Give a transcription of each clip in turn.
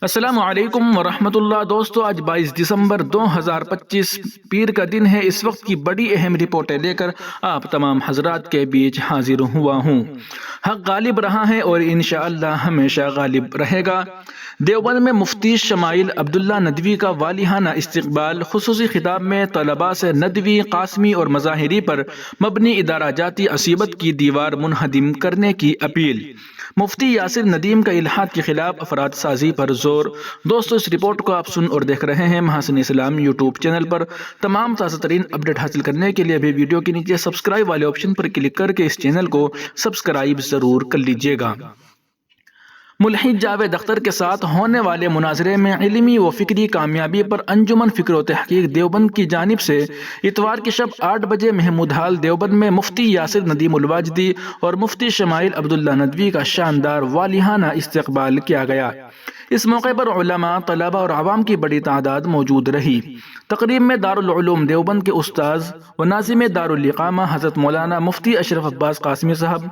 السلام علیکم ورحمۃ اللہ دوستو، آج 22 دسمبر 2025 پیر کا دن ہے۔ اس وقت کی بڑی اہم رپورٹیں لے کر آپ تمام حضرات کے بیچ حاضر ہوا ہوں۔ حق غالب رہا ہے اور انشاءاللہ ہمیشہ غالب رہے گا۔ دیوبند میں مفتی شمائل عبداللہ ندوی کا والہانہ استقبال۔ خصوصی خطاب میں طلباء سے ندوی، قاسمی اور مظاہری پر مبنی ادارہ جاتی عصبیت کی دیوار منہدم کرنے کی اپیل۔ مفتی یاسر ندیم کا الحاد کے خلاف افراد سازی پر زور۔ دوستو، اس رپورٹ کو آپ سن اور دیکھ رہے ہیں محاسن اسلام یوٹیوب چینل پر۔ تمام تازہ ترین اپڈیٹ حاصل کرنے کے لیے بھی ویڈیو کے نیچے سبسکرائب والے آپشن پر کلک کر کے اس چینل کو سبسکرائب ضرور کر لیجیے گا۔ ملحد جاوید اختر کے ساتھ ہونے والے مناظرے میں علمی و فکری کامیابی پر انجمن فکر و تحقیق دیوبند کی جانب سے اتوار کی شب 8 بجے محمود ہال دیوبند میں مفتی یاسر ندیم الواجدی اور مفتی شمائل عبداللہ ندوی کا شاندار والہانہ استقبال کیا گیا۔ اس موقع پر علماء، طلباء اور عوام کی بڑی تعداد موجود رہی۔ تقریب میں دارالعلوم دیوبند کے استاذ و ناظم دارالاقامہ حضرت مولانا مفتی اشرف عباس قاسمی صاحب،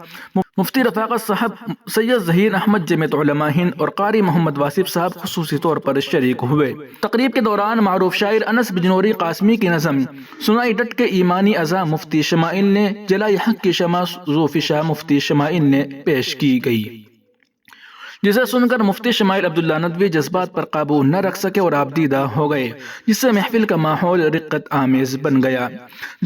مفتی رفاقت صاحب، سید ظہیر احمد جمیعت علماء ہند اور قاری محمد واصف صاحب خصوصی طور پر شریک ہوئے۔ تقریب کے دوران معروف شاعر انس بجنوری قاسمی کی نظم سنائی ڈٹ کے ایمانی ازاں مفتی شمائل نے جلائے حق کی شمع ذوفشاں مفتی شمائل نے پیش کی گئی، جسے سن کر مفتی شمائل عبداللہ ندوی جذبات پر قابو نہ رکھ سکے اور آپ دیدہ ہو گئے، جس سے محفل کا ماحول رقت آمیز بن گیا۔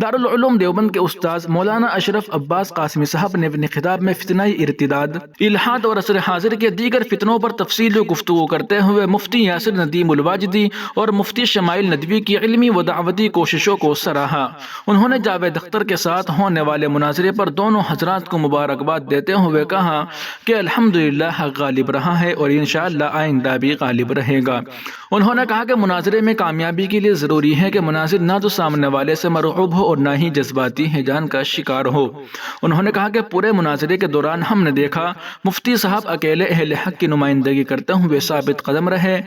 دارالعلوم دیوبند کے استاذ مولانا اشرف عباس قاسمی صاحب نے اپنے خطاب میں فتنہ ارتداد، الحاد اور عصر حاضر کے دیگر فتنوں پر تفصیلی گفتگو کرتے ہوئے مفتی یاسر ندیم الواجدی اور مفتی شمائل ندوی کی علمی و دعوتی کوششوں کو سراہا۔ انہوں نے جاوید اختر کے ساتھ ہونے والے مناظرے پر دونوں حضرات کو مبارکباد دیتے ہوئے کہا کہ الحمدللہ حق غالب رہا ہے اور انشاءاللہ آئندہ بھی غالب رہے گا۔ انہوں نے کہا کہ مناظرے میں کامیابی کے لیے ضروری ہے کہ مناظر نہ تو سامنے والے سے مرعوب ہو اور نہ ہی جذباتی ہیجان کا شکار ہو۔ انہوں نے کہا کہ پورے مناظرے کے دوران ہم نے دیکھا مفتی صاحب اکیلے اہل حق کی نمائندگی کرتے ہوئے ثابت قدم رہے۔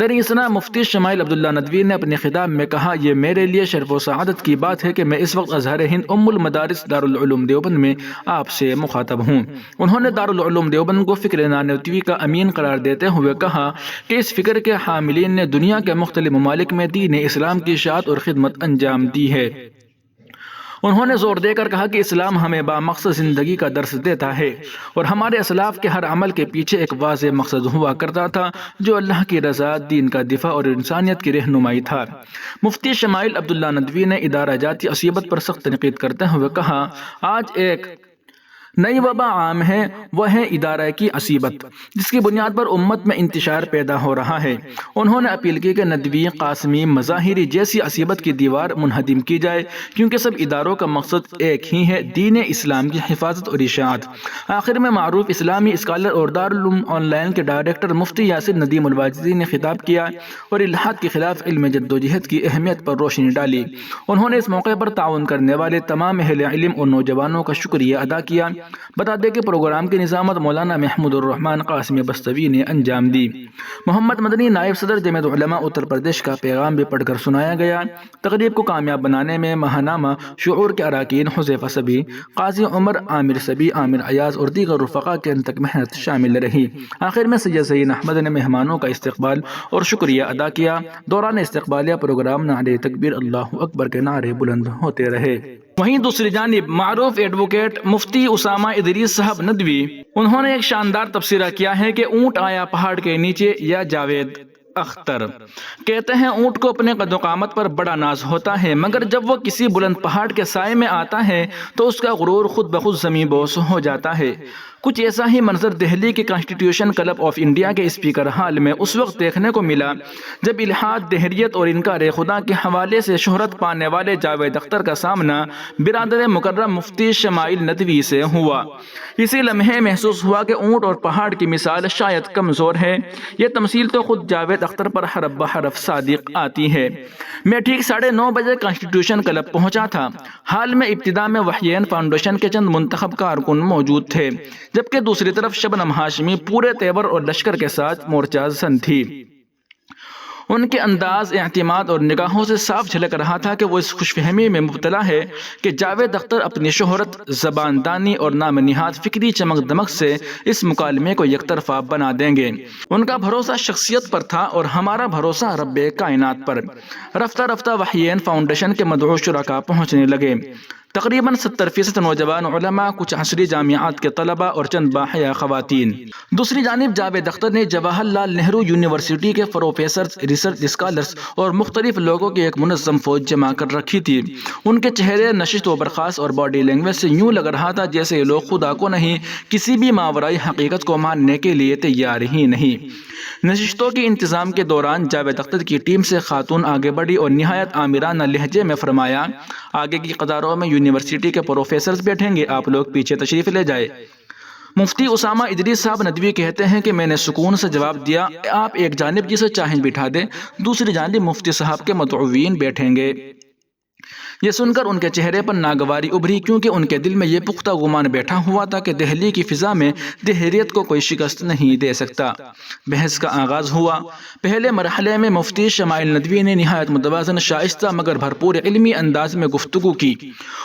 در اثنا مفتی شمائل عبداللہ ندوی نے اپنے خطاب میں کہا، یہ میرے لیے شرف و سعادت کی بات ہے کہ میں اس وقت ازہر ہند المدارس دارالعلوم دیوبند میں آپ سے مخاطب ہوں۔ انہوں نے دارالعلوم دیوبند کو فکر ندوی کا امین قرار دیتے ہوئے کہا کہ اس فکر کے حاملین نے دنیا کے مختلف ممالک میں دین اسلام کی اشاعت اور خدمت انجام دی ہے۔ انہوں نے زور دے کر کہا کہ اسلام ہمیں بامقصد زندگی کا درس دیتا ہے اور ہمارے اسلاف کے ہر عمل کے پیچھے ایک واضح مقصد ہوا کرتا تھا جو اللہ کی رضا، دین کا دفاع اور انسانیت کی رہنمائی تھا۔ مفتی شمائل عبداللہ ندوی نے ادارہ جاتی عصبیت پر سخت تنقید کرتے ہوئے کہا، آج ایک نئی وبا عام ہے، وہ ہے ادارہ کی عصبیت، جس کی بنیاد پر امت میں انتشار پیدا ہو رہا ہے۔ انہوں نے اپیل کی کہ ندوی، قاسمی، مظاہری جیسی عصبیت کی دیوار منہدم کی جائے، کیونکہ سب اداروں کا مقصد ایک ہی ہے، دین اسلام کی حفاظت اور اشاعت۔ آخر میں معروف اسلامی اسکالر اور دارالعلوم آن لائن کے ڈائریکٹر مفتی یاسر ندیم الواجدی نے خطاب کیا اور الحاد کے خلاف علم جدوجہد کی اہمیت پر روشنی ڈالی۔ انہوں نے اس موقع پر تعاون کرنے والے تمام اہل علم اور نوجوانوں کا شکریہ ادا کیا۔ بتا دیں کہ پروگرام کی نظامت مولانا محمود الرحمن قاسمی بستوی نے انجام دی۔ محمد مدنی نائب صدر جمعیت علماء اتر پردیش کا پیغام بھی پڑھ کر سنایا گیا۔ تقریب کو کامیاب بنانے میں ماہنامہ شعور کے اراکین حذیفہ صبی، قاضی عمر عامر صبی، عامر ایاز اور دیگر رفقا کے انتق محنت شامل رہی۔ آخر میں سید زین احمد نے مہمانوں کا استقبال اور شکریہ ادا کیا۔ دوران استقبالیہ پروگرام نعرے تکبیر، اللہ اکبر کے نعرے بلند ہوتے رہے۔ وہیں دوسری جانب معروف ایڈوکیٹ مفتی اسامہ ادریس صاحب ندوی، انہوں نے ایک شاندار تبصرہ کیا ہے کہ اونٹ آیا پہاڑ کے نیچے یا جاوید اختر کہتے ہیں اونٹ کو اپنے قد و قامت پر بڑا ناز ہوتا ہے، مگر جب وہ کسی بلند پہاڑ کے سائے میں آتا ہے تو اس کا غرور خود بخود زمیں بوس ہو جاتا ہے۔ کچھ ایسا ہی منظر دہلی کے کانسٹیٹیوشن کلب آف انڈیا کے اسپیکر ہال میں اس وقت دیکھنے کو ملا جب الحاد، دہریت اور انکار خدا کے حوالے سے شہرت پانے والے جاوید اختر کا سامنا برادر مکرم مفتی شمائل ندوی سے ہوا۔ اسی لمحے محسوس ہوا کہ اونٹ اور پہاڑ کی مثال شاید کمزور ہے، یہ تمثیل تو خود جاوید اختر پر حرف بحرف صادق آتی ہے۔ میں ٹھیک 9:30 بجے کانسٹیٹیوشن کلب پہنچا تھا۔ حال میں ابتدا میں وحیین فاؤنڈیشن کے چند منتخب کارکن موجود تھے، جبکہ دوسری طرف شبنم ہاشمی پورے تیور اور لشکر کے ساتھ مورچہ زن تھی۔ ان کے انداز، اعتماد اور نگاہوں سے صاف جھلک رہا تھا کہ وہ اس خوش فہمی میں مبتلا ہے کہ جاوید اختر اپنی شہرت، زبان دانی اور نام نہاد فکری چمک دمک سے اس مکالمے کو یک طرفہ بنا دیں گے۔ ان کا بھروسہ شخصیت پر تھا اور ہمارا بھروسہ رب کائنات پر۔ رفتہ رفتہ وحیین فاؤنڈیشن کے مدعو شرکاء پہنچنے لگے۔ تقریباً 70% نوجوان علماء، کچھ عصری جامعات کے طلباء اور چند باحیا خواتین۔ دوسری جانب جاوید اختر نے جواہر لال نہرو یونیورسٹی کے پروفیسرز، ریسرچ اسکالرز اور مختلف لوگوں کی ایک منظم فوج جمع کر رکھی تھی۔ ان کے چہرے نشست و برخاست اور باڈی لینگویج سے یوں لگ رہا تھا جیسے یہ لوگ خدا کو نہیں، کسی بھی ماورائی حقیقت کو ماننے کے لیے تیار ہی نہیں۔ نشستوں کے انتظام کے دوران جاوید اختر کی ٹیم سے خاتون آگے بڑھی اور نہایت آمرانہ لہجے میں فرمایا، آگے کی قطاروں میں یونیورسٹی کے پروفیسرز بیٹھیں گے، آپ لوگ پیچھے تشریف لے جائے۔ مفتی اسامہ ادریس صاحب ندوی کہتے ہیں کہ میں نے سکون سے جواب دیا، آپ ایک جانب جسے چاہیں بٹھا دیں، دوسری جانب مفتی صاحب کے مدعوین بیٹھیں گے۔ یہ سن کر ان کے چہرے پر ناگواری ابھری، کیونکہ ان کے دل میں یہ پختہ گمان بیٹھا ہوا تھا کہ دہلی کی فضا میں دہریت کو کوئی شکست نہیں دے سکتا۔ بحث کا آغاز ہوا۔ پہلے مرحلے میں مفتی شمائل ندوی نے نہایت متوازن، شائستہ مگر بھرپور علمی انداز میں گفتگو کی۔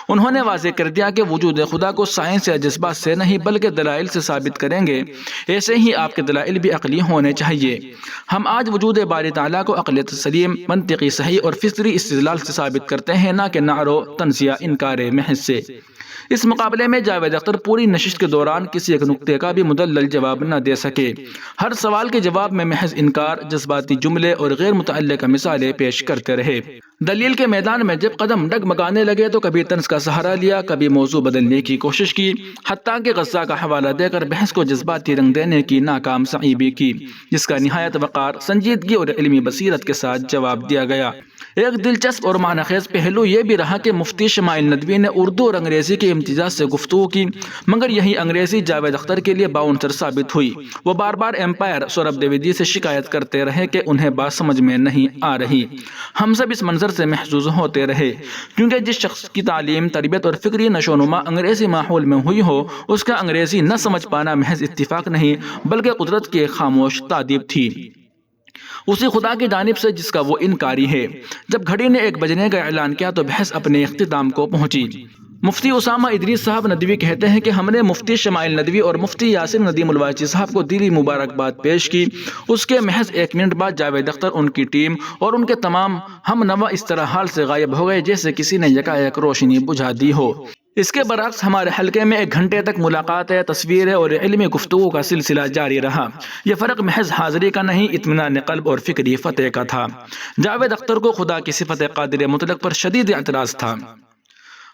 انہوں نے واضح کر دیا کہ وجود خدا کو سائنس یا جذبات سے نہیں بلکہ دلائل سے ثابت کریں گے، ایسے ہی آپ کے دلائل بھی عقلی ہونے چاہیے۔ ہم آج وجود باری تعالیٰ کو عقل سلیم، منطقی صحیح اور فطری استدلال سے ثابت کرتے ہیں، نہ کہ نعرو تنزیہ انکار محض سے۔ اس مقابلے میں جاوید اختر پوری نشست کے دوران کسی ایک نکتے کا بھی مدلل جواب نہ دے سکے۔ ہر سوال کے جواب میں محض انکار، جذباتی جملے اور غیر متعلقہ مثالیں پیش کرتے رہے۔ دلیل کے میدان میں جب قدم ڈگمگانے لگے تو کبھی طنز کا سہارا لیا، کبھی موضوع بدلنے کی کوشش کی، حتیٰ کہ غزہ کا حوالہ دے کر بحث کو جذباتی رنگ دینے کی ناکام سعی بھی کی، جس کا نہایت وقار، سنجیدگی اور علمی بصیرت کے ساتھ جواب دیا گیا۔ ایک دلچسپ اور معنی خیز پہلو یہ بھی رہا کہ مفتی شمائل ندوی نے اردو اور انگریزی کے امتزاج سے گفتگو کی، مگر یہی انگریزی جاوید اختر کے لیے باؤنسر ثابت ہوئی۔ وہ بار بار امپائر سوربھ دیویدی سے شکایت کرتے رہے کہ انہیں بات سمجھ میں نہیں آ رہی۔ ہم سب اس منظر سے محظوظ ہوتے رہے، کیونکہ جس شخص کی تعلیم، تربیت اور فکری نشوونما انگریزی ماحول میں ہوئی ہو، اس کا انگریزی نہ سمجھ پانا محض اتفاق نہیں بلکہ قدرت کی ایک خاموش تادیب تھی، اسی خدا کی جانب سے جس کا وہ انکاری ہے۔ جب گھڑی نے 1 بجنے کا اعلان کیا تو بحث اپنے اختتام کو پہنچی۔ مفتی اسامہ ادریس صاحب ندوی کہتے ہیں کہ ہم نے مفتی شمائل ندوی اور مفتی یاسر ندیم الوائچی صاحب کو دلی مبارکباد پیش کی۔ اس کے محض 1 منٹ بعد جاوید اختر، ان کی ٹیم اور ان کے تمام ہم نوا اس طرح حال سے غائب ہو گئے جیسے کسی نے یکایک روشنی بجھا دی ہو۔ اس کے برعکس ہمارے حلقے میں 1 گھنٹے تک ملاقاتیں، تصویریں اور علمی گفتگو کا سلسلہ جاری رہا۔ یہ فرق محض حاضری کا نہیں، اطمینان قلب اور فکری فتح کا تھا۔ جاوید اختر کو خدا کی صفت قادر مطلق پر شدید اعتراض تھا،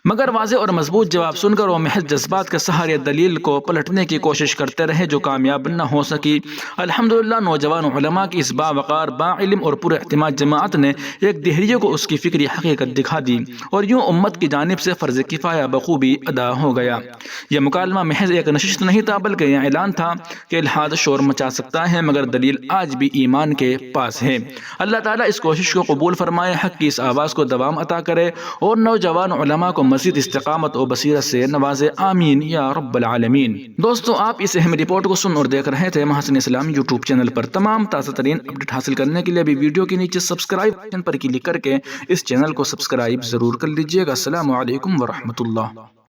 مگر واضح اور مضبوط جواب سن کر وہ محض جذبات کے سہارے دلیل کو پلٹنے کی کوشش کرتے رہے جو کامیاب نہ ہو سکی۔ الحمدللہ نوجوان علماء کی اس باوقار، باعلم اور پر اعتماد جماعت نے ایک دہریے کو اس کی فکری حقیقت دکھا دی، اور یوں امت کی جانب سے فرض کفایہ بخوبی ادا ہو گیا۔ یہ مکالمہ محض ایک نشست نہیں تھا بلکہ یہ اعلان تھا کہ الحاد شور مچا سکتا ہے مگر دلیل آج بھی ایمان کے پاس ہے۔ اللہ تعالیٰ اس کوشش کو قبول فرمائے، حق کی اس آواز کو دوام عطا کرے اور نوجوان علماء کو مزید استقامت و بصیرت سے نوازے، آمین یا رب العالمین۔ دوستو، آپ اس اہم رپورٹ کو سن اور دیکھ رہے تھے محسن اسلام یوٹیوب چینل پر۔ تمام تازہ ترین اپڈیٹ حاصل کرنے کے لیے ابھی ویڈیو کے نیچے سبسکرائب بٹن پر کلک کر کے اس چینل کو سبسکرائب ضرور کر لیجیے گا۔ السلام علیکم ورحمۃ اللہ۔